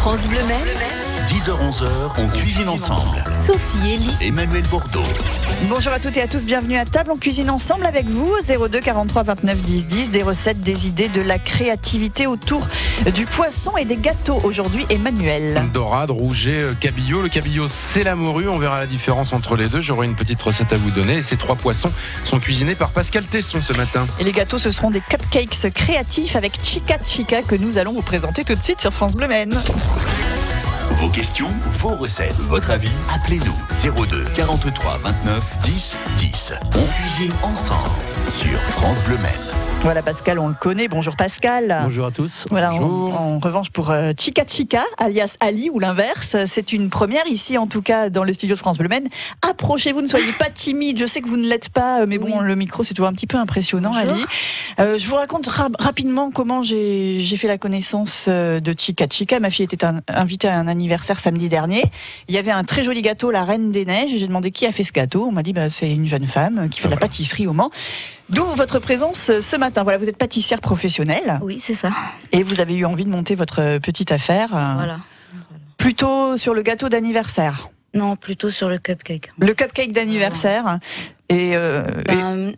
France Bleu Maine, 10h-11h, on cuisine ensemble. Sophie, Elie, Emmanuel Bourdeau. Bonjour à toutes et à tous, bienvenue à table. On cuisine ensemble avec vous au 02 43 29 10 10. Des recettes, des idées, de la créativité autour du poisson et des gâteaux. Aujourd'hui, Emmanuel. Dorade, rouget, cabillaud. Le cabillaud, c'est la morue. On verra la différence entre les deux. J'aurai une petite recette à vous donner. Et ces trois poissons sont cuisinés par Pascal Tesson ce matin. Et les gâteaux, ce seront des cupcakes créatifs avec Chica Chica que nous allons vous présenter tout de suite sur France Bleu Maine. Vos questions, vos recettes, votre avis, appelez-nous 02 43 29 10 10. On cuisine ensemble sur France Bleu Maine. Voilà, Pascal, on le connaît. Bonjour Pascal. Bonjour à tous. Voilà, Bonjour. en revanche pour Chica Chica, alias Ali ou l'inverse, c'est une première ici, en tout cas dans le studio de France Bleu Maine. Approchez-vous, ne soyez pas timide. Je sais que vous ne l'êtes pas, mais bon, le micro c'est toujours un petit peu impressionnant. Bonjour. Ali. Je vous raconte rapidement comment j'ai fait la connaissance de Chica Chica. Ma fille était invitée à un anniversaire samedi dernier. Il y avait un très joli gâteau, la Reine des Neiges. J'ai demandé qui a fait ce gâteau. On m'a dit c'est une jeune femme qui fait de la pâtisserie au Mans. D'où votre présence ce matin. Voilà, vous êtes pâtissière professionnelle. Oui, c'est ça. Et vous avez eu envie de monter votre petite affaire. Voilà. Plutôt sur le gâteau d'anniversaire. Non, plutôt sur le cupcake. Le cupcake d'anniversaire. Et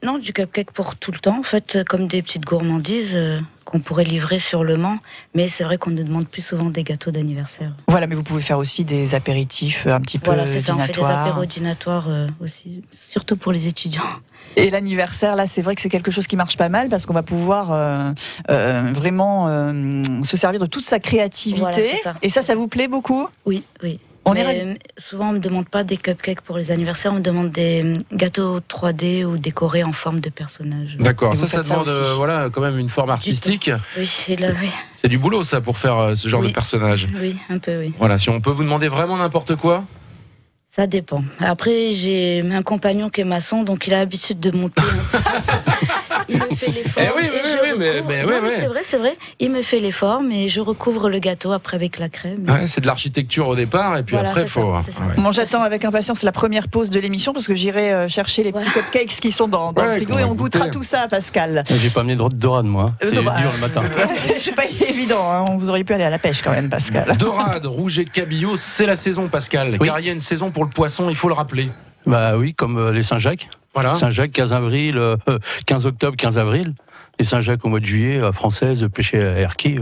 Non, du cupcake pour tout le temps, en fait, comme des petites gourmandises qu'on pourrait livrer sur le Mans. Mais c'est vrai qu'on nous demande plus souvent des gâteaux d'anniversaire. voilà, mais vous pouvez faire aussi des apéritifs un petit peu Voilà, c'est ça, on fait des dînatoires. apéros dînatoires aussi, surtout pour les étudiants. Et l'anniversaire, là, c'est vrai que c'est quelque chose qui marche pas mal parce qu'on va pouvoir vraiment se servir de toute sa créativité. Voilà, c'est ça. Et ça vous plaît beaucoup ? Oui, oui. On Mais, est ravis. souvent, on me demande pas des cupcakes pour les anniversaires, on me demande des gâteaux 3D ou décorés en forme de personnages. D'accord, Et vous ça faites ça demande aussi. voilà, quand même une forme artistique. Oui, et là, oui. C'est du boulot ça pour faire ce genre Oui. de personnage. Oui, un peu, oui. Voilà, si on peut vous demander vraiment n'importe quoi. Ça dépend. Après, j'ai un compagnon qui est maçon, donc il a l'habitude de monter. Il me fait les formes. Eh oui, et oui, je oui, mais recouvre- ouais, Non, ouais. c'est vrai. Il me fait les formes et je recouvre le gâteau après avec la crème. Ouais, c'est de l'architecture au départ et puis Voilà, après c'est faut. ça, c'est ça. ouais. Bon, j'attends avec impatience la première pause de l'émission parce que j'irai chercher les petits cupcakes qui sont dans le Ouais, frigo qu'on et va on goûtera goûter. tout ça, Pascal. J'ai pas amené de dorade, moi. C'est Non, dur bah, le matin. C'est pas évident, hein. Vous auriez pu aller à la pêche quand même, Pascal. Dorade, rouget, cabillaud, c'est la saison, Pascal. Oui. Car il y a une saison pour le poisson, il faut le rappeler. Bah oui, comme les Saint-Jacques. Voilà. Saint-Jacques, 15 avril, 15 octobre, 15 avril. Les Saint-Jacques au mois de juillet, française, pêché à Erquy,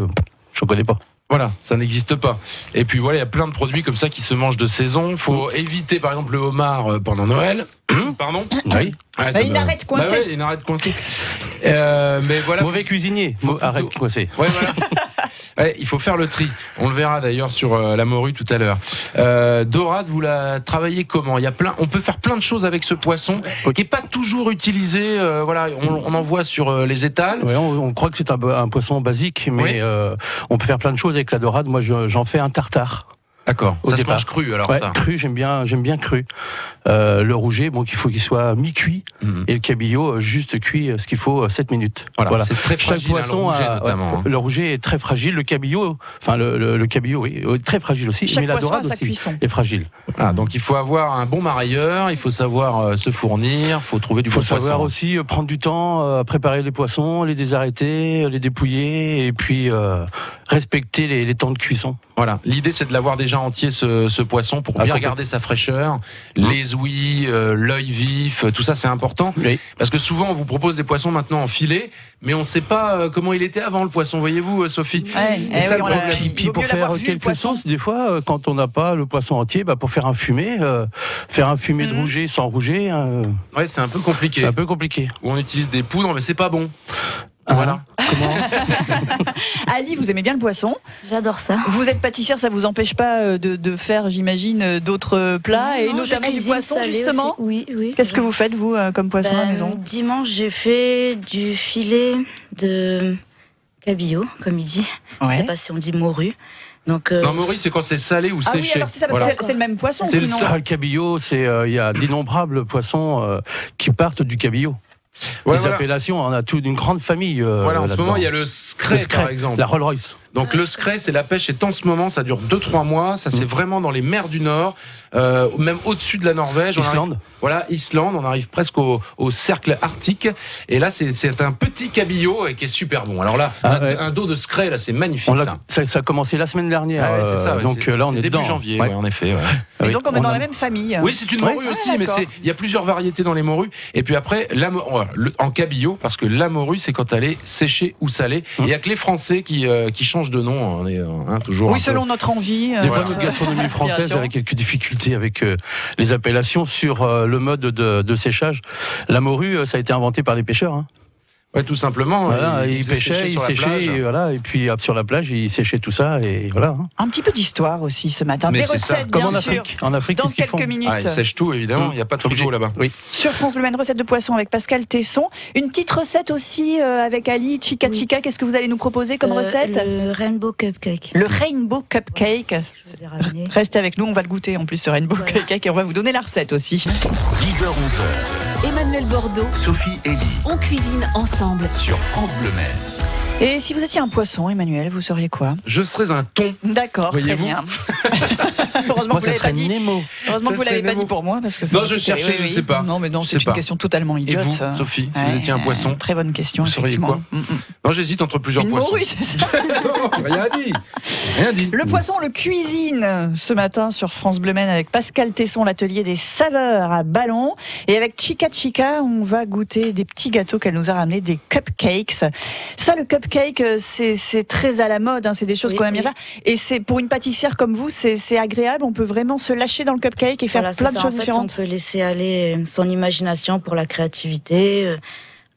je connais pas. Voilà, ça n'existe pas. Et puis voilà, il y a plein de produits comme ça qui se mangent de saison. Faut éviter par exemple le homard pendant Noël. Pardon. Oui. Ouais, Bah, ça une me- arrête coincée. Bah ouais, une arête coincée. Mais voilà. Mauvais cuisinier. Arrête quoi c'est. Ouais, voilà. Ouais, il faut faire le tri. On le verra d'ailleurs sur la morue tout à l'heure. Dorade, vous la travaillez comment ? Il y a on peut faire plein de choses avec ce poisson qui n'est pas toujours utilisé. Voilà, on en voit sur les étals. Ouais, on croit que c'est un poisson basique, mais on peut faire plein de choses avec la dorade. Moi, j'en fais un tartare. D'accord. Au Ça se départ. mange cru alors Ouais, ça. cru, j'aime bien cru. Le rouget, bon, il faut qu'il soit mi-cuit, et le cabillaud juste cuit, ce qu'il faut 7 minutes. Voilà. C'est très Chaque fragile, hein, poisson le rouget a- notamment. le rouget est très fragile, le cabillaud, enfin le cabillaud, oui, très fragile aussi. Chaque mais la poisson dorade a sa aussi cuisson. est fragile. Ah, donc il faut avoir un bon marailleur, il faut savoir se fournir, il faut trouver du Il faut bon savoir poisson. aussi prendre du temps à préparer les poissons, les désarrêter, les dépouiller, et puis respecter les temps de cuisson. Voilà. L'idée, c'est de l'avoir déjà entier, ce poisson, pour bien complètement. garder sa fraîcheur, les ouïes, l'œil vif, tout ça, c'est important. Oui. Parce que souvent, on vous propose des poissons maintenant en filet, mais on ne sait pas comment il était avant, le poisson. Voyez-vous, Sophie ? Ouais, ça, oui, le on l'a- problème. il Puis vaut pour mieux l'avoir faire vu, le quelques poisson. sauces, des fois, quand on n'a pas le poisson entier, pour faire un fumé de rouget sans rouget, Ouais, c'est un peu compliqué. c'est un peu compliqué. Où on utilise des poudres, mais c'est pas bon. Ah, Voilà. Comment Ali, vous aimez bien le poisson. J'adore ça. Vous êtes pâtissière, ça vous empêche pas de faire, j'imagine, d'autres plats et Non, notamment je du cuisine poisson salé justement. aussi. Oui. Qu'est-ce que vous faites vous comme poisson à la maison ? Dimanche, j'ai fait du filet de cabillaud, comme il dit. Je Ouais. sais pas si on dit morue. Donc, Non, Maurice, c'est quand c'est salé ou Ah oui, séché. alors c'est ça, parce Voilà. que c'est le même poisson C'est le sinon. seul. Le cabillaud, il y a d'innombrables poissons qui partent du cabillaud. Ouais, les voilà. appellations, on a toute une grande famille. Voilà, en ce là-dedans. moment, il y a le Scray, par exemple. La Rolls-Royce. Donc le Scray, c'est la pêche, et en ce moment, ça dure 2-3 mois. Ça, c'est vraiment dans les mers du Nord, même au-dessus de la Norvège. Islande. Voilà, Islande. On arrive presque au cercle arctique. Et là, c'est un petit cabillaud qui est super bon. Alors là, un dos de Scray, là, c'est magnifique. Ça a commencé la semaine dernière. Ah ouais, c'est ça. Ouais, donc là, on est début dedans. janvier, ouais, en effet. Ouais. Et donc on est dans la même famille. Oui, c'est une morue aussi, mais il y a plusieurs variétés dans les morues. Et puis après, en cabillaud, parce que la morue, c'est quand elle est séchée ou salée. Il y a que les Français qui changent de nom. On est toujours. Oui, selon notre envie. Des fois, notre gastronomie française avait quelques difficultés avec les appellations sur le mode de séchage. La morue, ça a été inventé par des pêcheurs. Hein. Ouais, tout simplement. Voilà, ils pêchaient, ils séchaient, et puis sur la plage, ils séchaient tout ça, et voilà. Hein. Un petit peu d'histoire aussi ce matin. Mais des c'est recettes, ça. bien Comme en sûr. Afrique. En Afrique, Dans c'est ce qu'ils font. quelques minutes. Ils sèchent tout, évidemment. Il n'y a pas de frigo là-bas. Oui. Sur France Bleu Maine, recette de poisson avec Pascal Tesson. Une petite recette aussi avec Ali Chica Chica. Qu'est-ce que vous allez nous proposer comme recette? Le Rainbow Cupcake. Le Rainbow Cupcake. Je vous ai ramené. Restez avec nous, on va le goûter en plus ce Rainbow Cupcake et on va vous donner la recette aussi. 10h-11h, Emmanuel Bordeaux, Sophie Elie on cuisine ensemble. sur France Bleu Maine. Et si vous étiez un poisson, Emmanuel, vous seriez quoi? Je serais un thon. D'accord, très Voyez-vous. bien. Heureusement Moi, que vous ça l'avez pas serait dit. Nemo. Heureusement que Ça vous l'avez serait pas dit Nemo. pour moi parce que Non, je cherchais, je sais pas. Non, mais non, Je c'est sais une pas. question totalement Et idiote. vous, ça. Sophie, si vous étiez un poisson? Très bonne question, Vous seriez effectivement. quoi Non, j'hésite entre plusieurs Une poissons. morue, c'est ça. Rien dit. Rien dit. Le poisson, le cuisine ce matin sur France Bleu Maine avec Pascal Tesson, l'atelier des saveurs à Ballon. Et avec Chica Chica, on va goûter des petits gâteaux qu'elle nous a ramenés, des cupcakes. Ça, le cupcake, c'est très à la mode, hein, c'est des choses qu'on aime bien faire. Et c'est pour une pâtissière comme vous, c'est agréable. On peut vraiment se lâcher dans le cupcake et faire Voilà, plein c'est de ça. choses En fait, différentes. on peut laisser aller son imagination pour la créativité.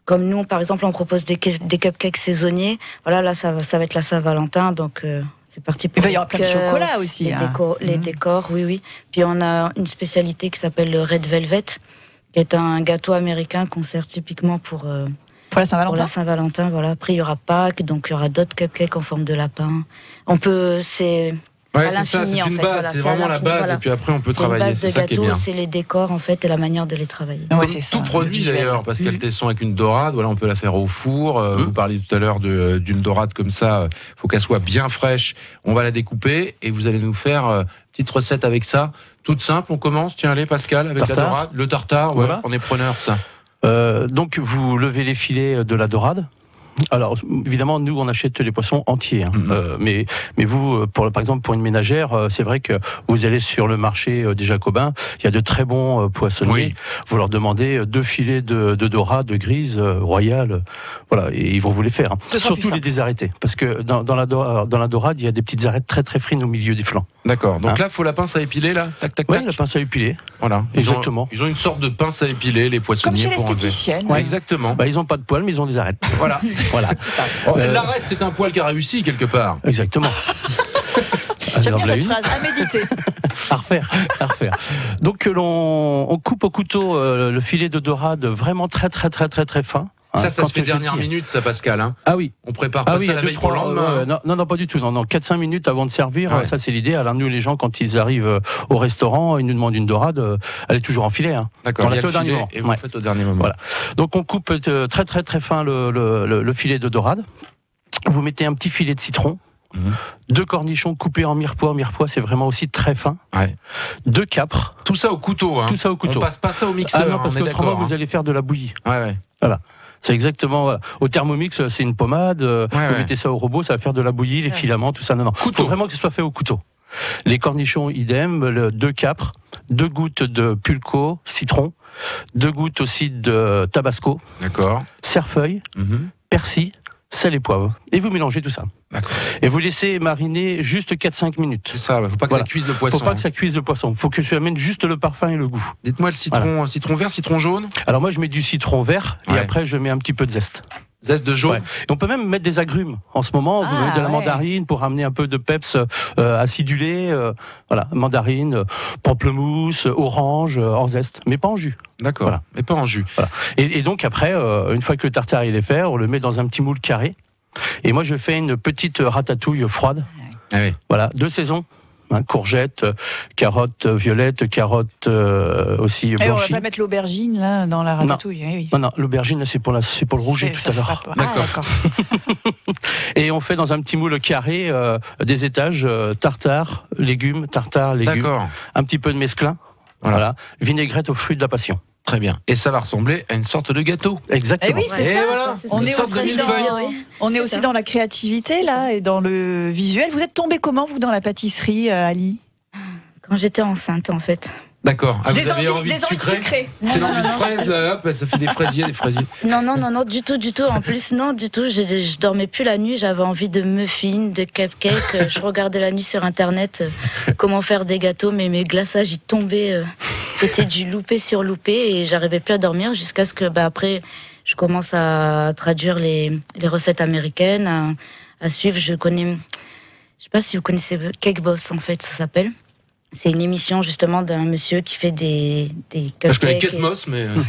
Comme nous, par exemple, on propose des cupcakes saisonniers. Voilà, là, ça va être la Saint-Valentin, donc c'est parti pour Il va y avoir plein de chocolat aussi. les, hein. les décors, oui. Puis on a une spécialité qui s'appelle le Red Velvet, qui est un gâteau américain qu'on sert typiquement pour Pour la la Saint-Valentin. Saint-Valentin. Voilà. Après, il y aura Pâques, donc il y aura d'autres cupcakes en forme de lapin. On peut, c'est Ouais, à c'est ça, l'infini, c'est en une fait, base, voilà, c'est c'est à vraiment la l'infini, base, voilà. et puis après on peut C'est une travailler, base de c'est ça qui est gâteau, bien. c'est les décors en fait et la manière de les travailler. Ouais, c'est ça, Tout produit visuel. d'ailleurs, Pascal Tesson, avec une dorade, voilà, on peut la faire au four. Vous parliez tout à l'heure d'une dorade comme ça, faut qu'elle soit bien fraîche. On va la découper et vous allez nous faire petite recette avec ça, toute simple. On commence, tiens, allez Pascal, avec Tartare. la dorade, le tartare, ouais, Voilà. on est preneur ça. Donc vous levez les filets de la dorade. Alors évidemment, nous on achète les poissons entiers, hein. Mais vous, par exemple pour une ménagère, c'est vrai que vous allez sur le marché des Jacobins, il y a de très bons poissonniers. Oui. Vous leur demandez 2 filets de dorade grise royale, voilà, et ils vont vous les faire. Hein. Ce sera plus Surtout les simple. désarrêtés, parce que dans la dorade, il y a des petites arêtes très très fines au milieu du flanc. D'accord, donc Hein. là, faut la pince à épiler, là, tac, tac, Ouais, tac. la pince à épiler. Voilà, Exactement. Ils ont une sorte de pince à épiler, les poissonniers. Comme chez pour enlever. l'esthéticienne. Ouais, exactement. Bah, ils ont pas de poils, mais ils ont des arêtes. Voilà. Voilà. L'arête, c'est un poil qui a réussi quelque part. Exactement. J'aime Alors, bien là, cette une. phrase, à méditer. À refaire. Donc on coupe au couteau le filet de dorade vraiment très très très très très fin. hein, Ça quand se fait je dernière tire. minute, ça, Pascal. Hein. Ah oui. On prépare pas ça la veille pour le lendemain. hein. Non, pas du tout. Non, 4-5 minutes avant de servir, Ouais. ça c'est l'idée. Alors nous, les gens, quand ils arrivent au restaurant, ils nous demandent une dorade, elle est toujours en filet. Hein. D'accord, On la il y a fait le au dernier filet moment. et vous Ouais. le faites au dernier moment. Voilà. Donc on coupe très très très fin le filet de dorade. Vous mettez un petit filet de citron. 2 cornichons coupés en mirepoix. Mirepoix, c'est vraiment aussi très fin. Ouais. 2 capres. Tout ça au couteau. Hein. Tout ça au couteau. On passe pas ça au mixeur. Ah non, parce on est qu'autrement, d'accord. vous allez faire de la bouillie. Ouais. C'est exactement, voilà. Au Thermomix, c'est une pommade. Vous ouais. mettez ça au robot, ça va faire de la bouillie, les filaments, tout ça. Non. Il faut vraiment que ce soit fait au couteau. Les cornichons, idem. 2 capres, 2 gouttes de pulco, citron, 2 gouttes aussi de tabasco, D'accord. cerfeuil, persil, sel et poivre. Et vous mélangez tout ça. D'accord. Et vous laissez mariner juste 4-5 minutes. C'est ça. Faut pas que Voilà. ça cuise le poisson. Faut pas que ça cuise le poisson. Faut que ça amène juste le parfum et le goût. Dites-moi le citron, citron vert, citron jaune, Alors moi, je mets du citron vert et Ouais. après, je mets un petit peu de zeste. zeste de jaune. Ouais. Et on peut même mettre des agrumes. En ce moment, vous mettez de la ouais. mandarine pour ramener un peu de peps acidulé. Voilà, mandarine, pamplemousse, orange, en zeste, mais pas en jus. D'accord. Voilà. Mais pas en jus. Voilà. Et donc après, une fois que le tartare il est fait, on le met dans un petit moule carré. Et moi, je fais une petite ratatouille froide. Ah oui. Voilà, 2 saisons. hein, courgettes, carottes violettes, carottes aussi Et on va blanchies. pas mettre l'aubergine là dans la ratatouille. Oui. Non, l'aubergine, c'est pour le rouget tout à l'heure. D'accord. Et on fait dans un petit moule carré des étages tartare, légumes, D'accord. un petit peu de mesclun, voilà. Vinaigrette aux fruits de la passion. Très bien. Et ça va ressembler à une sorte de gâteau. Exactement. Eh oui, c'est Et ça. voilà. On est sorte de aussi millefeuille. On est aussi dans la créativité là et dans le visuel. Vous êtes tombé comment vous dans la pâtisserie, Ali? Quand j'étais enceinte, en fait. D'accord. Ah, vous avez envie des de envies sucrer sucrées. C'est l'envie de fraise, là, hop, ça fait des fraisiers. Non, du tout. En plus, non, du tout. Je dormais plus la nuit. J'avais envie de muffins, de cupcakes. Je regardais la nuit sur Internet comment faire des gâteaux, mais mes glaçages, ils tombaient. C'était du loupé sur loupé et j'arrivais plus à dormir jusqu'à ce que, après, je commence à traduire les recettes américaines, à suivre. Je sais pas si vous connaissez Cake Boss, en fait, ça s'appelle. C'est une émission justement d'un monsieur qui fait des cupcakes. Je connais Kate Moss, mais... Non.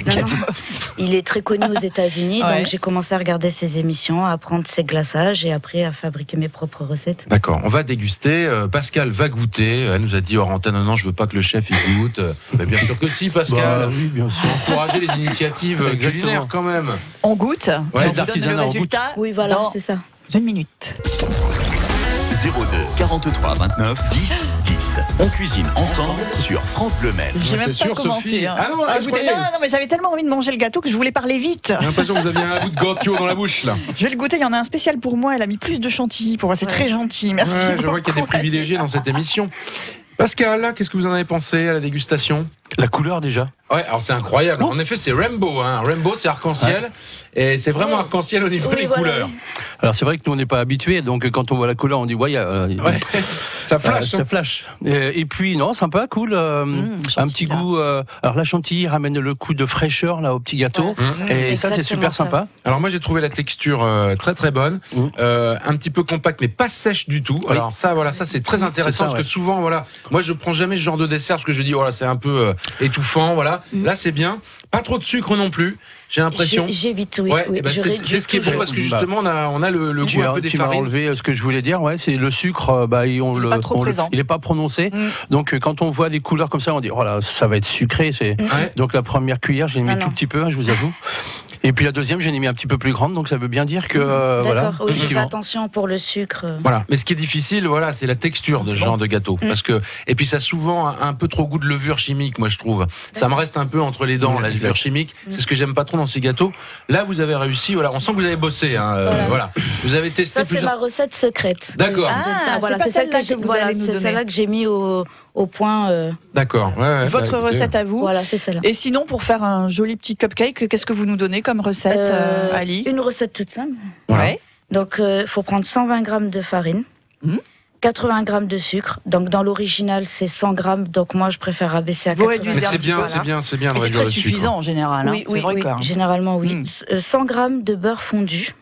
Il est très connu aux États-Unis, Ouais. donc j'ai commencé à regarder ses émissions, à apprendre ses glaçages et après à fabriquer mes propres recettes. D'accord, on va déguster. Pascal va goûter. Elle nous a dit hors antenne, non, je veux pas que le chef y goûte. Mais bien sûr que si, Pascal. Oui, bien sûr. Encourager les initiatives Exactement. culinaires quand même. On goûte. Ouais, On vous donne l'artisanat, le on goûte. résultat. Oui, voilà, dans c'est ça. une minute. 02 43 29 10 10. On cuisine ensemble sur France Bleu Maine. J'ai même c'est pas sûr, commencé. Sophie. Hein. Ah non, je écoutez, croyais. non, mais j'avais tellement envie de manger le gâteau que je voulais parler vite. J'ai l'impression que vous aviez un bout de gâteau dans la bouche, là. Je vais le goûter. Il y en a un spécial pour moi. Elle a mis plus de chantilly pour moi. C'est très gentil. Merci. Ouais, je vois beaucoup. qu'il y a des privilégiés dans cette émission. Pascal, qu'est-ce que vous en avez pensé à la dégustation? La couleur déjà. Ouais, alors c'est incroyable. En effet, c'est Rainbow. Hein. Rainbow, c'est arc-en-ciel. Et c'est vraiment arc-en-ciel au niveau Oui, des voilà. couleurs. Alors c'est vrai que nous on n'est pas habitués, donc quand on voit la couleur, on dit ouais, Ouais, ça flash. ça flash. Et puis non, sympa, cool. un chantilly, petit là. goût. Alors la chantilly ramène le coup de fraîcheur là au petit gâteau. Ouais, Et ça c'est super exactement sympa. Alors moi j'ai trouvé la texture très très bonne, un petit peu compacte mais pas sèche du tout. Oui. Alors ça voilà, ça c'est très intéressant C'est ça, parce que ouais. souvent voilà, moi je prends jamais ce genre de dessert parce que je dis voilà c'est un peu étouffant voilà. Là c'est bien, pas trop de sucre non plus. J'ai l'impression. J'évite, oui. Ouais, oui, eh ben, je c'est réduis ce qui est bon toujours. parce que justement on a le goût un peu des Tu m'as farines. enlevé ce que je voulais dire, ouais, c'est le sucre, pas trop présent. il est pas prononcé. Donc quand on voit des couleurs comme ça, on dit oh là, ça va être sucré. Ouais. Donc la première cuillère, je l'ai mis Non. tout petit peu, hein, je vous avoue. Et puis la deuxième, je l'ai mis un petit peu plus grande, donc ça veut bien dire que voilà. D'accord, oui, je fais effectivement. attention pour le sucre. Voilà, mais ce qui est difficile, voilà, c'est la texture de ce genre de gâteau, parce que et puis ça a souvent un peu trop goût de levure chimique, moi je trouve. Ça me reste un peu entre les dents la levure chimique. C'est ce que j'aime pas trop dans ces gâteaux. Là, vous avez réussi. Voilà, on sent que vous avez bossé. Hein, voilà, vous avez testé Ça, c'est plusieurs. ma recette secrète. D'accord. Ah, Voilà, c'est pas c'est celle-là celle que vous allez nous c'est donner. celle-là que j'ai mis au point. D'accord. Ouais, Votre bah, recette à vous. Voilà, c'est celle-là. Et sinon, pour faire un joli petit cupcake, qu'est-ce que vous nous donnez comme recette, Ali? Une recette toute simple. Voilà. Ouais. Donc, il faut prendre 120 grammes de farine, 80 grammes de sucre. Donc, dans l'original, c'est 100 grammes. Donc, moi, je préfère abaisser à Vous 80 Mais réduisez un c'est petit bien, peu, c'est bien, c'est bien. de Et c'est réduire très le sucre. suffisant en général. Hein. Oui, C'est oui, vrai oui. quoi. Généralement, oui. 100 grammes de beurre fondu,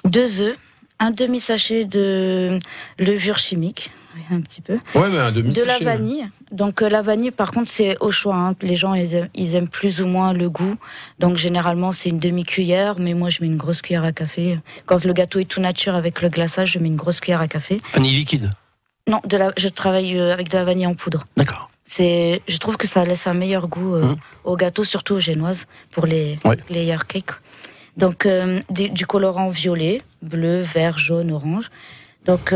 2 œufs, un demi-sachet de levure chimique, un petit peu, Ouais, mais un demi de la vanille. Donc la vanille, par contre, c'est au choix. Hein. Les gens, ils aiment plus ou moins le goût. Donc généralement, c'est une demi-cuillère, mais moi, je mets une grosse cuillère à café. Quand le gâteau est tout nature avec le glaçage, je mets une grosse cuillère à café. Vanille liquide. Non, je travaille avec de la vanille en poudre. D'accord. Je trouve que ça laisse un meilleur goût au gâteau, surtout aux génoises, pour les layer cakes. Donc du colorant violet, bleu, vert, jaune, orange. Donc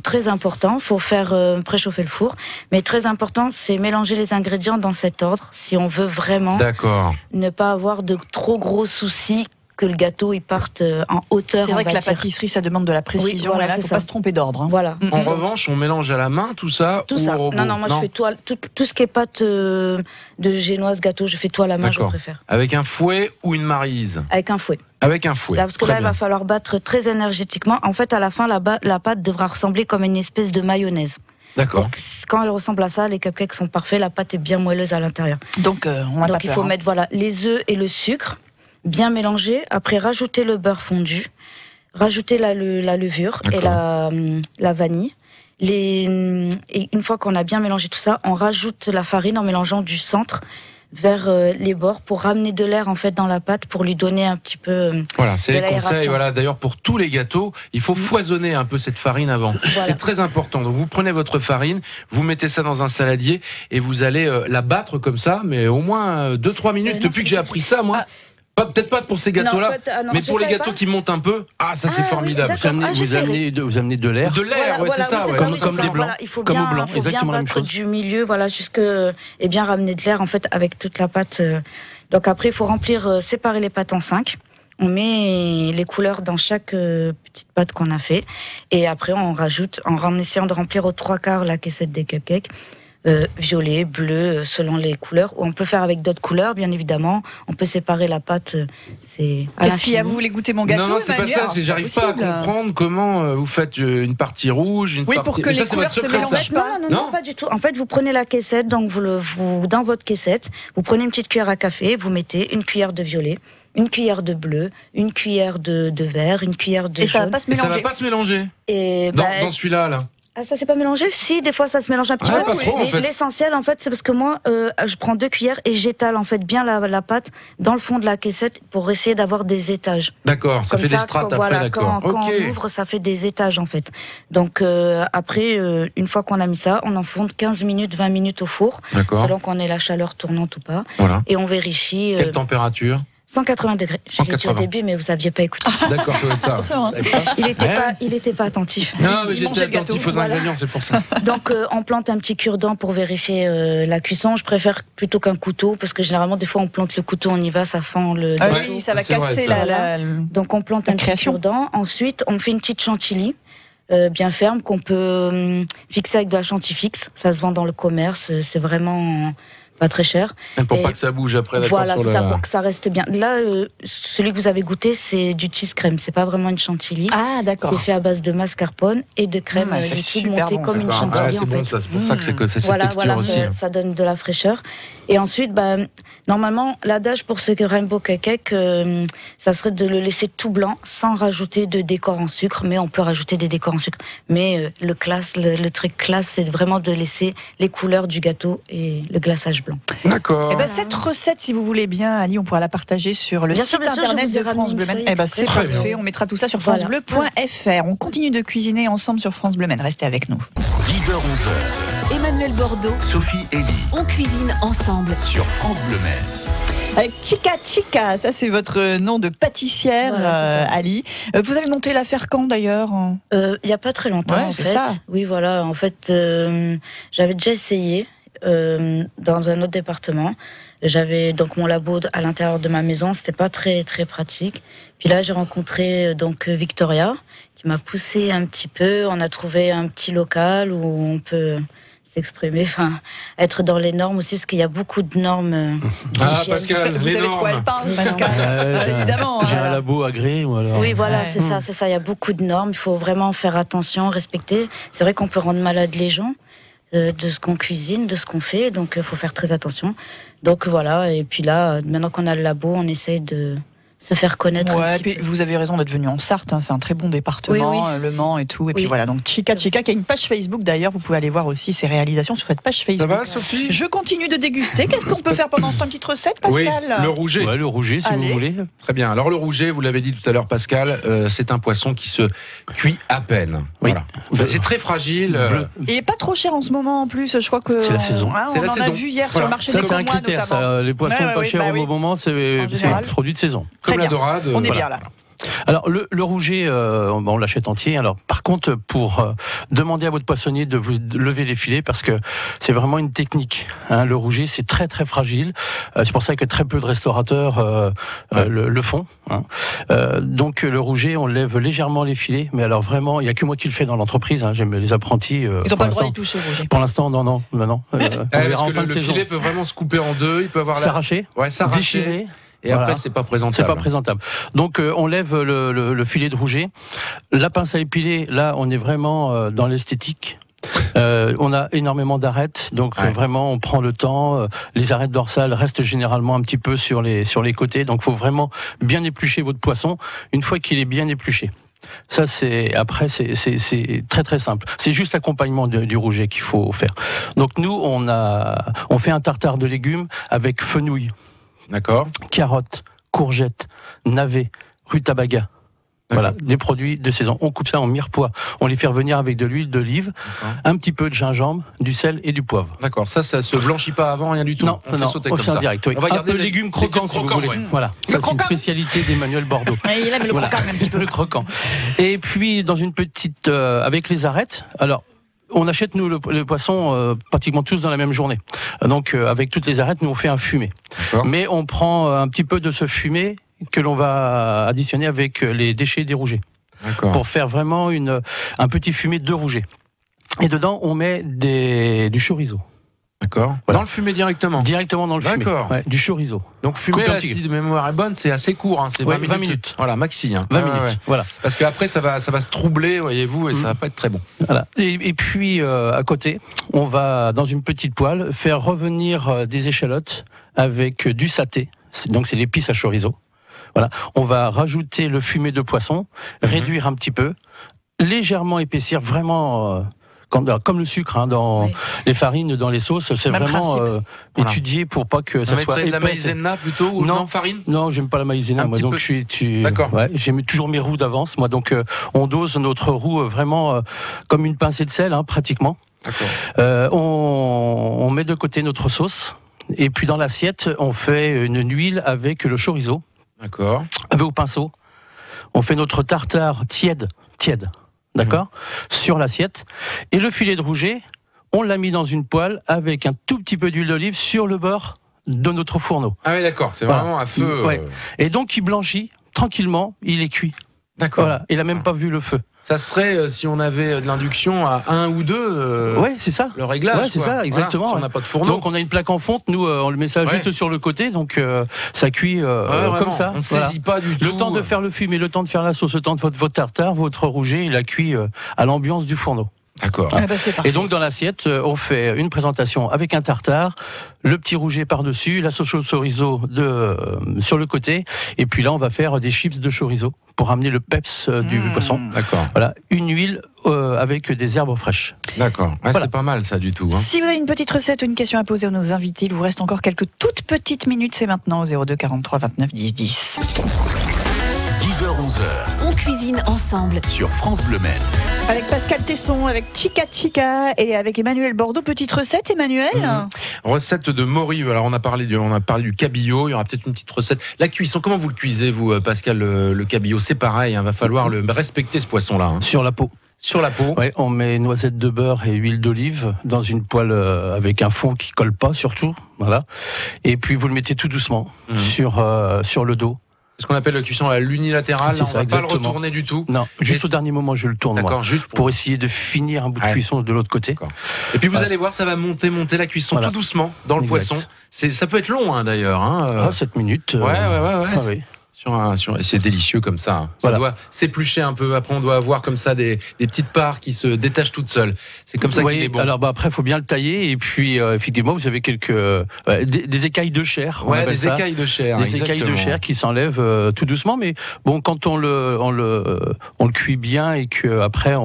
très important, faut faire préchauffer le four, mais très important, c'est mélanger les ingrédients dans cet ordre si on veut vraiment D'accord. ne pas avoir de trop gros soucis que le gâteau il parte en hauteur. C'est vrai on que va la dire. pâtisserie, ça demande de la précision. voilà, et là, c'est faut ça. pas se tromper d'ordre. Hein. Voilà. En revanche, on mélange à la main tout ça. Tout ou ça. au robot? Non, moi je fais tout ce qui est pâte de génoise gâteau, je fais tout à la main, je D'accord. préfère. Avec un fouet ou une marise? Avec un fouet. Avec un fouet. Là, parce que Très là, il bien. va falloir battre très énergétiquement. En fait, à la fin, la pâte devra ressembler comme une espèce de mayonnaise. D'accord. Donc, quand elle ressemble à ça, les cupcakes sont parfaits, la pâte est bien moelleuse à l'intérieur. Donc, on a pas Donc, il peur, faut hein. mettre les œufs et le sucre, bien mélanger. Après, rajouter le beurre fondu, rajouter la levure et la vanille. Et une fois qu'on a bien mélangé tout ça, on rajoute la farine en mélangeant du centre vers les bords pour ramener de l'air en fait dans la pâte pour lui donner un petit peu Voilà, c'est de les conseils. l'aération. Voilà, d'ailleurs pour tous les gâteaux, il faut foisonner un peu cette farine avant. Voilà. C'est très important. Donc vous prenez votre farine, vous mettez ça dans un saladier et vous allez la battre comme ça, mais au moins 2-3 minutes. non, Depuis que j'ai appris ça, moi. Peut-être pas pour ces gâteaux-là, mais pour les gâteaux qui montent un peu, ça c'est formidable. Oui, vous amenez de l'air. De l'air, voilà, c'est ça. oui, Ouais. Comme des blancs. Voilà, il faut Comme bien, au blanc, faut exactement bien la même battre chose. du milieu, voilà, et bien ramener de l'air en fait avec toute la pâte. Donc après, il faut séparer les pâtes en 5. On met les couleurs dans chaque petite pâte qu'on a fait, et après on rajoute, en essayant de remplir aux 3/4 la caissette des cupcakes. Violet, bleu, selon les couleurs. Ou on peut faire avec d'autres couleurs, bien évidemment. On peut séparer la pâte. C'est à Qu'est-ce qu'il y a? l'infini. Vous voulez goûter mon gâteau? Non, c'est pas Emmanuel? ça. J'arrive pas à comprendre comment vous faites une partie rouge, une Oui, partie. pour que Mais ça, les c'est votre couleurs se secret, ça. mélangent pas. Non, pas du tout. En fait, vous prenez la caissette, donc dans votre caissette, vous prenez une petite cuillère à café, vous mettez une cuillère de violet, une cuillère de bleu, une cuillère de vert, une cuillère de Et ça va jaune. pas se Et ça va mélanger. pas se mélanger Et dans celui-là, là. Ah, ça s'est pas mélangé? Si, des fois ça se mélange un petit Ah, peu. pas trop, en fait. L'essentiel, en fait, c'est parce que moi, je prends 2 cuillères et j'étale en fait bien la pâte dans le fond de la caissette pour essayer d'avoir des étages. D'accord, ça Comme fait des strates quand, après, voilà, d'accord. quand Ok. on ouvre, ça fait des étages en fait. Donc après, une fois qu'on a mis ça, on enfonce 15 minutes, 20 minutes au four, D'accord. selon qu'on ait la chaleur tournante ou pas. Voilà. Et on vérifie. Quelle température? 180 degrés. Je l'ai dit au 180. début, mais vous n'aviez pas écouté. D'accord, ça doit être ça. Attention, hein. Il était pas attentif. Non, mais Il j'étais mangeait le gâteau, attentif aux voilà. ingrédients, c'est pour ça. Donc on plante un petit cure-dent pour vérifier la cuisson. Je préfère plutôt qu'un couteau, parce que généralement des fois on plante le couteau, on y va, ça fend le Ah gâteau. oui, ça va c'est vrai, casser ça. Donc on plante La un petit création. cure-dent. Ensuite, on fait une petite chantilly bien ferme qu'on peut fixer avec de la chantilly fixe. Ça se vend dans le commerce. C'est vraiment pas très cher. Même pour Et pas que ça bouge après, d'accord. Voilà, sur c'est le- ça, pour que ça reste bien. Là, celui que vous avez goûté, c'est du cheese crème. C'est pas vraiment une chantilly. Ah, d'accord. C'est fait à base de mascarpone et de crème c'est liquide super montée bon, comme ça. une Ah, chantilly c'est en bon, fait. ça. C'est pour ça que c'est cette Voilà, texture aussi. ça donne de la fraîcheur. Et ensuite, normalement, l'adage pour ce rainbow cupcake, ça serait de le laisser tout blanc sans rajouter de décor en sucre. Mais on peut rajouter des décors en sucre. Mais le truc classe, c'est vraiment de laisser les couleurs du gâteau et le glaçage blanc. D'accord. Eh ben, cette recette, si vous voulez bien, Ali, on pourra la partager sur le Bien site sûr, bien sûr, internet je vous ai de France ramené Bleu une Maine. feuille Eh ben, c'est exprès. Très parfait. bien. On mettra tout ça sur Voilà. francebleu.fr. On continue de cuisiner ensemble sur France Bleu Maine. Restez avec nous. 10h-11h, Emmanuel Bordeaux, Sophie Elie on cuisine ensemble. sur France Bleu Maine. Avec Chica Chica, ça c'est votre nom de pâtissière, Voilà, c'est ça. Ali. Vous avez monté l'affaire quand d'ailleurs? Il n'y a pas très longtemps, Ouais, en c'est fait. ça. Oui, voilà. En fait, j'avais déjà essayé dans un autre département. J'avais donc mon labo à l'intérieur de ma maison. C'était pas très très pratique. Puis là, j'ai rencontré donc Victoria, qui m'a poussé un petit peu. On a trouvé un petit local où on peut s'exprimer, enfin être dans les normes aussi, parce qu'il y a beaucoup de normes. Ah, d'hygiène. Pascal, Vous les savez de quoi normes. elle parle, Pascal? Évidemment. J'ai voilà. un labo agréé, ou alors. Oui, voilà, Ouais. c'est ça. Il y a beaucoup de normes. Il faut vraiment faire attention, respecter. C'est vrai qu'on peut rendre malade les gens de ce qu'on cuisine, de ce qu'on fait. Donc, il faut faire très attention. Donc, voilà. Et puis là, maintenant qu'on a le labo, on essaye de se faire connaître un Ouais, petit puis peu. vous avez raison d'être venu en Sarthe, hein, c'est un très bon département, Oui, oui. Le Mans et tout. Et puis Oui. voilà, donc Chica Chica qui a une page Facebook d'ailleurs, vous pouvez aller voir aussi ses réalisations sur cette page Ça Facebook. va, Sophie? Je continue de déguster. Qu'est-ce qu'on peut faire pendant ce temps? Une petite recette, Oui, Pascal? le rouget. Ouais, le rouget, si Allez. vous voulez. Très bien. Alors le rouget, vous l'avez dit tout à l'heure, Pascal, c'est un poisson qui se cuit à peine. Oui. Voilà. Enfin, c'est très fragile. Bleu. Il est pas trop cher en ce moment en plus, je crois que. C'est la saison. Hein, C'est on la en a saison. vu hier sur Voilà. le marché Ça, des c'est un Commois critère. notamment. Ça, les poissons Ouais, pas oui, chers bah au oui. bon moment, c'est général. un produit de saison. Comme Très la bien. dorade. On est voilà. bien là. Alors le rouget, on l'achète entier. Alors par contre, pour demander à votre poissonnier de vous lever les filets, parce que c'est vraiment une technique. Hein, le rouget, c'est très très fragile. C'est pour ça que très peu de restaurateurs le font. Hein. Donc le rouget, on lève légèrement les filets, mais alors vraiment, il y a que moi qui le fais dans l'entreprise. Hein, j'aime les apprentis. Ils n'ont pour pas le droit l'instant. d'y toucher, Roger. Pour l'instant, non. On verra Parce en que fin le de saison. filet peut vraiment se couper en deux. Il peut avoir S'arracher, s'arracher. déchirer. Et après, Voilà. c'est pas présentable. C'est pas présentable. Donc on lève le filet de rouget. La pince à épiler, là on est vraiment dans l'esthétique. On a énormément d'arêtes, donc Ouais. vraiment on prend le temps. Les arêtes dorsales restent généralement un petit peu sur les côtés, donc faut vraiment bien éplucher votre poisson une fois qu'il est bien épluché. Ça, c'est très très simple. C'est juste l'accompagnement du rouget qu'il faut faire. Donc nous, on fait un tartare de légumes avec fenouil, D'accord. carottes, courgettes, navets, rutabaga. Voilà, des produits de saison. On coupe ça en mirepoix. On les fait revenir avec de l'huile d'olive, un petit peu de gingembre, du sel et du poivre. D'accord. Ça se blanchit pas avant, rien du tout. Non, on fait sauter comme ça. Direct. Oui. On va garder un peu légumes croquants, si vous voulez. Ouais. Voilà. Ça, c'est une spécialité d'Emmanuel Bordeaux. Il aime le croquant un petit peu. Le croquant. Et puis dans une petite, avec les arêtes. Alors. On achète, nous, le poisson pratiquement tous dans la même journée. Donc, avec toutes les arêtes, nous, on fait un fumé. Mais on prend un petit peu de ce fumé que l'on va additionner avec les déchets des rougets. Pour faire vraiment un petit fumé de rouget. Et dedans, on met du chorizo. D'accord. Voilà. Dans le fumé directement. Directement dans le fumé. D'accord. Ouais, du chorizo. Donc fumer, là, si de mémoire est bonne, c'est assez court, hein, c'est 20 minutes. Voilà, maxi. 20 minutes. Voilà. Parce qu'après, ça va se troubler, voyez-vous, et ça va pas être très bon. Voilà. Et puis, à côté, on va, dans une petite poêle, faire revenir des échalotes avec du saté. Donc, c'est l'épice à chorizo. Voilà. On va rajouter le fumé de poisson, réduire un petit peu, légèrement épaissir, vraiment... comme le sucre dans les farines, dans les sauces, c'est même vraiment étudié pour pas que ça soit épais. De la maïzena plutôt ou non farine? Non, j'aime pas la maïzena. Moi, donc D'accord. Ouais, j'aime toujours mes roux d'avance. Moi, donc on dose notre roux vraiment comme une pincée de sel, pratiquement. D'accord. On met de côté notre sauce et puis dans l'assiette, on fait une huile avec le chorizo. D'accord. Avec au pinceau. On fait notre tartare tiède. D'accord, sur l'assiette. Et le filet de rouget, on l'a mis dans une poêle avec un tout petit peu d'huile d'olive sur le bord de notre fourneau. Ah oui, d'accord, c'est vraiment à feu. Ouais. Et donc, il blanchit tranquillement, il est cuit. D'accord. Voilà, il n'a même pas vu le feu. Ça serait, si on avait de l'induction à 1 ou 2, ouais, c'est ça. Le réglage. Ouais, c'est ça, exactement. Voilà, si on n'a pas de fourneau. Donc on a une plaque en fonte, nous on le met ça juste sur le côté, donc ça cuit comme ça. On ne saisit pas du tout. Le temps de faire le fumé, le temps de faire la sauce, le temps de votre tartare, votre rouget, il a cuit à l'ambiance du fourneau. D'accord. Ah bah et donc dans l'assiette, on fait une présentation avec un tartare, le petit rouget par-dessus, la sauce chorizo sur le côté, et puis là on va faire des chips de chorizo pour ramener le peps du poisson. D'accord. Voilà, une huile avec des herbes fraîches. D'accord. Ouais, voilà. C'est pas mal ça du tout. Si vous avez une petite recette ou une question à poser à nos invités, il vous reste encore quelques toutes petites minutes, c'est maintenant au 02 43 29 10 10. 10h-11h. On cuisine ensemble sur France Bleu Maine. Avec Pascal Tesson, avec Chica Chica et avec Emmanuel Bordeaux. Petite recette, Emmanuel. Recette de morue. Alors on a parlé du cabillaud. Il y aura peut-être une petite recette. La cuisson, comment vous le cuisez, vous, Pascal, le cabillaud? C'est pareil, va falloir respecter ce poisson-là. Sur la peau. Sur la peau. Ouais, on met noisettes de beurre et huile d'olive dans une poêle avec un fond qui colle pas surtout. Voilà. Et puis vous le mettez tout doucement sur le dos. Ce qu'on appelle la cuisson à l'unilatérale, on va pas le retourner du tout. Non, juste au dernier moment je le tourne. D'accord, juste pour essayer de finir un bout de cuisson de l'autre côté. Et puis vous allez voir, ça va monter la cuisson tout doucement dans le poisson. Ça peut être long d'ailleurs. 7 minutes. Ouais. C'est délicieux comme ça. Ça doit s'éplucher un peu. Après, on doit avoir comme ça des petites parts qui se détachent toutes seules. C'est comme ça qu'il est bon. Alors après, il faut bien le tailler. Et puis, effectivement, vous avez des écailles de chair. Ouais, des écailles de chair. Des écailles de chair qui s'enlèvent tout doucement. Mais bon, quand on le cuit bien et qu'après,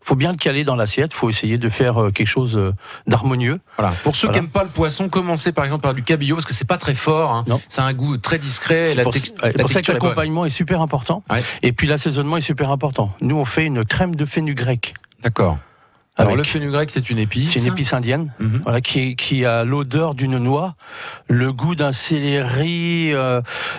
faut bien le caler dans l'assiette, faut essayer de faire quelque chose d'harmonieux. Voilà. Pour ceux qui n'aiment pas le poisson, commencez par exemple par du cabillaud, parce que c'est pas très fort, ça a un goût très discret. C'est pour ça que l'accompagnement est super important. Ouais. Et puis l'assaisonnement est super important. Nous, on fait une crème de fenugrec. D'accord. Alors le fenugrec, c'est une épice. C'est une épice indienne, voilà, qui a l'odeur d'une noix, le goût d'un céleri,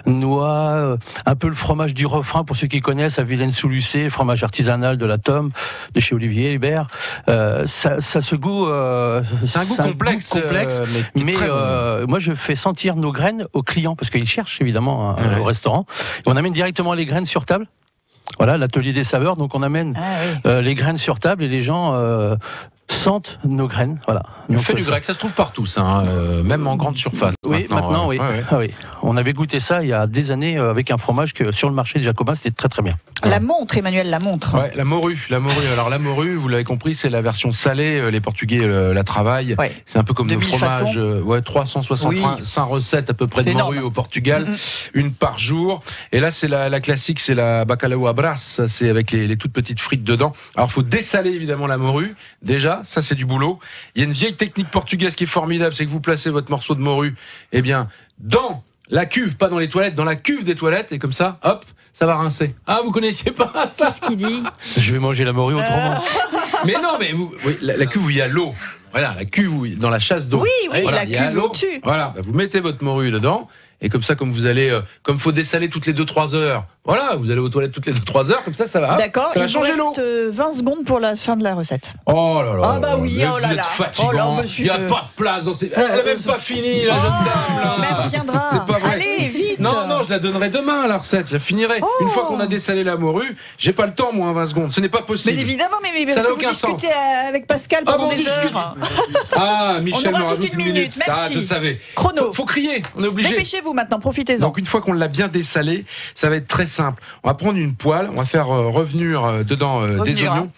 noix, un peu le fromage du refrain pour ceux qui connaissent, à Vilaine-sous-Lucé, fromage artisanal de la Tome, de chez Olivier Hébert. Ça ce goût. C'est un goût complexe, mais moi je fais sentir nos graines aux clients parce qu'ils cherchent évidemment au restaurant. Et on amène directement les graines sur table. Voilà, l'atelier des saveurs. Donc on amène les graines sur table et les gens sentent nos graines. Voilà. On fait du grec, ça se trouve partout, ça, hein, même en grande surface. Oui, maintenant, oui. Ouais. Ah, oui. On avait goûté ça il y a des années avec un fromage que sur le marché des Jacobins, c'était très très bien. La montre, Emmanuel, la montre. Ouais, la morue. Alors la morue, vous l'avez compris, c'est la version salée. Les Portugais la travaillent. Ouais. C'est un peu comme De le 1000 fromage. 365 recettes à peu près de C'est morue énorme. au Portugal, une par jour. Et là, c'est la classique, c'est la bacalhau à brasse. C'est avec les toutes petites frites dedans. Alors, faut dessaler évidemment la morue. Déjà, ça c'est du boulot. Il y a une vieille technique portugaise qui est formidable, c'est que vous placez votre morceau de morue, eh bien, dans la cuve, pas dans les toilettes, dans la cuve des toilettes, et comme ça, hop, ça va rincer. Ah, vous connaissiez pas ça? Qu'est-ce qu'il dit? Je vais manger la morue autrement. Mais non, mais oui, la cuve où il y a l'eau. Voilà, la cuve où, dans la chasse d'eau. Oui, Voilà, la il y a cuve l'eau. au-dessus. Voilà, vous mettez votre morue dedans. Et comme ça, comme vous allez, comme faut dessaler toutes les 2-3 heures. Voilà, vous allez aux toilettes toutes les 2-3 heures, comme ça va. D'accord, ça va il vous changer l'eau. reste 20 secondes pour la fin de la recette. Oh là là. Ah bah oui, mais oh là vous là. êtes fatigant. Oh là, Il monsieur. n'y a pas de place dans ces. Elle n'a même pas fini, la jeune dame là. Mais elle reviendra. C'est pas vrai. Allez, vite. Non, je la donnerai demain la recette. Je la finirai. Oh. Une fois qu'on a dessalé la morue, j'ai pas le temps moi en 20 secondes. Ce n'est pas possible. Mais évidemment, mais Ça parce n'a que vous aucun sens. discutez avec Pascal Ah pendant bon, on des discute. heures. Ah, Michel On me aura rajoute toute une minute, merci. Ah, je savais. Chrono. Faut crier. On est obligé. Dépêchez-vous maintenant, profitez-en. Donc une fois qu'on l'a bien dessalé, ça va être très simple. On va prendre une poêle, on va faire revenir dedans des Revenir, oignons.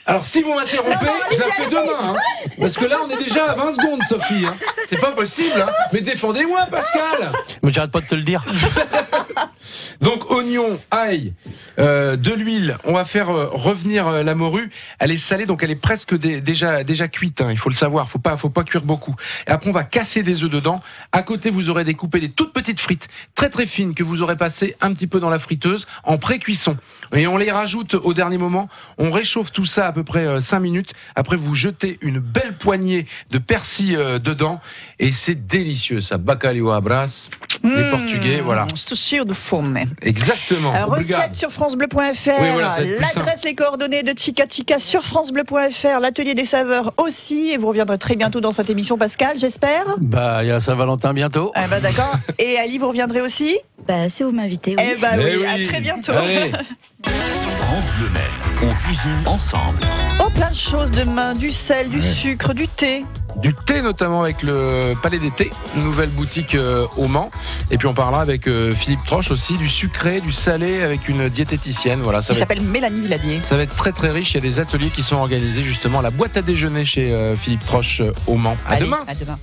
Alors si vous m'interrompez, Non, je la allez-y, fais demain. Hein, parce que là, on est déjà à 20 secondes, Sophie. Hein. C'est pas possible. Hein. Mais défendez-moi, Pascal. Mais j'arrête pas de te le dire. Donc oignon, ail, de l'huile. On va faire revenir la morue. Elle est salée, donc elle est presque déjà cuite. Hein, il faut le savoir. Faut pas cuire beaucoup. Et après, on va casser des œufs dedans. À côté, vous aurez découpé des toutes petites frites, très très fines, que vous aurez passées un petit peu dans la friteuse en pré-cuisson. Et on les rajoute au dernier moment. On réchauffe tout ça à peu près 5 minutes. Après, vous jetez une belle poignée de persil dedans. Et c'est délicieux, ça. Bacalhau à brasse. Les Portugais, voilà. Estou cheio de fome. Exactement. Obrigado. Recette sur francebleu.fr. Oui, voilà, ça va être plus L'adresse, les coordonnées de Chica Chica sur francebleu.fr. L'atelier des saveurs aussi. Et vous reviendrez très bientôt dans cette émission, Pascal, j'espère. Bah, il y a la Saint-Valentin bientôt. Eh ben, d'accord. Et Ali, vous reviendrez aussi? Bah, si vous m'invitez, oui. Eh ben Eh oui, oui. à très bientôt. Allez. France Bleu Maine, on cuisine ensemble. Oh, plein de choses demain. Du sel, du sucre, du thé. Du thé notamment avec le Palais des Thés, une nouvelle boutique au Mans. Et puis on parlera avec Philippe Troche aussi du sucré, du salé avec une diététicienne. Voilà, Qui s'appelle Mélanie Villadier. ça va être très très riche. Il y a des ateliers qui sont organisés justement à la boîte à déjeuner chez Philippe Troche au Mans. À Allez, demain. À demain.